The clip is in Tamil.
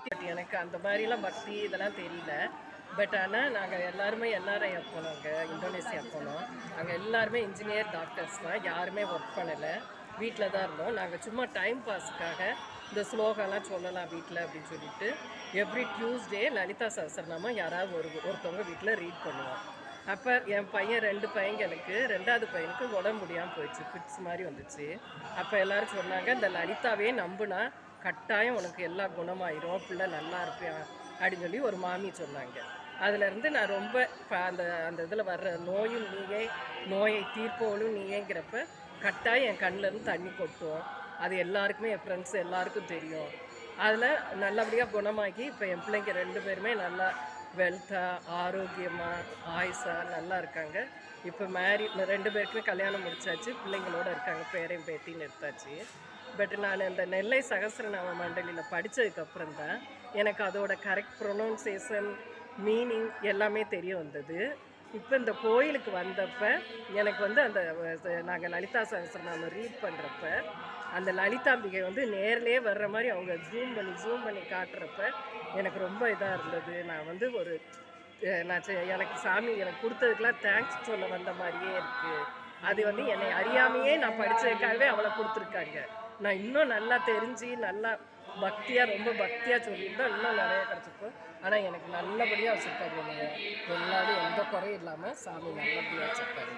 பக்தி எனக்கு அந்த மாதிரிலாம் பக்தி இதெல்லாம் தெரியல. பட் ஆனால் நாங்கள் எல்லாருமே என்ஆர்ஐ போனோங்க, இந்தோனேசியா போனோம். அங்கே எல்லாருமே இன்ஜினியர் டாக்டர்ஸ் தான், யாருமே ஒர்க் பண்ணலை, வீட்டில் தான் இருந்தோம். நாங்கள் சும்மா டைம் பாஸுக்காக இந்த ஸ்லோகம்லாம் சொல்லலாம் வீட்டில் அப்படின்னு சொல்லிட்டு எவ்ரி டியூஸ்டே லலிதா சஹஸ்ரநாமம் யாராவது ஒருத்தவங்க வீட்டில் ரீட் பண்ணுவோம். அப்போ என் பையன் 2 பையங்களுக்கு 2வது பையனுக்கு உடம்பு முடியாமல் போயிடுச்சு, ஃபிட்ஸ் மாதிரி வந்துச்சு. அப்போ எல்லோரும் சொன்னாங்க, இந்த லலிதாவே நம்புனா கட்டாயம் உனக்கு எல்லாம் குணமாயிரும், பிள்ளை நல்லா இருப்பேன் அப்படின்னு சொல்லி ஒரு மாமி சொன்னாங்க. அதுலேருந்து நான் ரொம்ப அந்த அந்த இதில் வர்ற நோயும் நீயே, நோயை தீர்ப்போலும் நீயேங்கிறப்ப கட்டாயம் என் கண்ணிலேருந்து தண்ணி கொட்டும். அது எல்லாருக்குமே, என் ஃப்ரெண்ட்ஸ் எல்லாருக்கும் தெரியும். அதில் நல்லபடியாக குணமாகி இப்போ என் பிள்ளைங்க 2 பேருமே நல்லா வெல்த்தாக, ஆரோக்கியமாக, ஆயுசாக நல்லா இருக்காங்க. இப்போ 2 பேருக்குமே கல்யாணம் முடிச்சாச்சு, பிள்ளைங்களோடு இருக்காங்க, பேரையும் பேத்தின்னு எடுத்தாச்சு. பட் நான் இந்த நெல்லை சகஸ்ரநாம மண்டலியில் படித்ததுக்கப்புறம் தான் எனக்கு அதோட கரெக்ட் ப்ரொனவுன்சியேஷன், மீனிங் எல்லாமே தெரிய வந்தது. இப்போ இந்த கோயிலுக்கு வந்தப்போ எனக்கு வந்து அந்த நாங்கள் லலிதா சகஸ்ரநாமம் ரீட் பண்ணுறப்ப அந்த லலிதாம்பிகை வந்து நேர்லேயே வர்ற மாதிரி அவங்க ஜூம் பண்ணி காட்டுறப்ப எனக்கு ரொம்ப இதாக இருந்தது. நான் வந்து எனக்கு சாமி எனக்கு கொடுத்ததுக்கெலாம் தேங்க்ஸ் சொல்ல வந்த மாதிரியே இருக்குது. அது வந்து என்னை அறியாமையே நான் படித்ததுக்காகவே அவளை கொடுத்துருக்காங்க. நான் இன்னும் நல்லா தெரிஞ்சு நல்லா ரொம்ப பக்தியாக சொல்லியிருந்தோம், இன்னும் நிறைய கிடச்சிருக்கும். ஆனால் எனக்கு நல்லபடியாக வச்சுருக்காரு, எல்லாரும் எந்த குறையும் இல்லாமல் சாமி நல்லபடியாக வச்சுருக்காரு.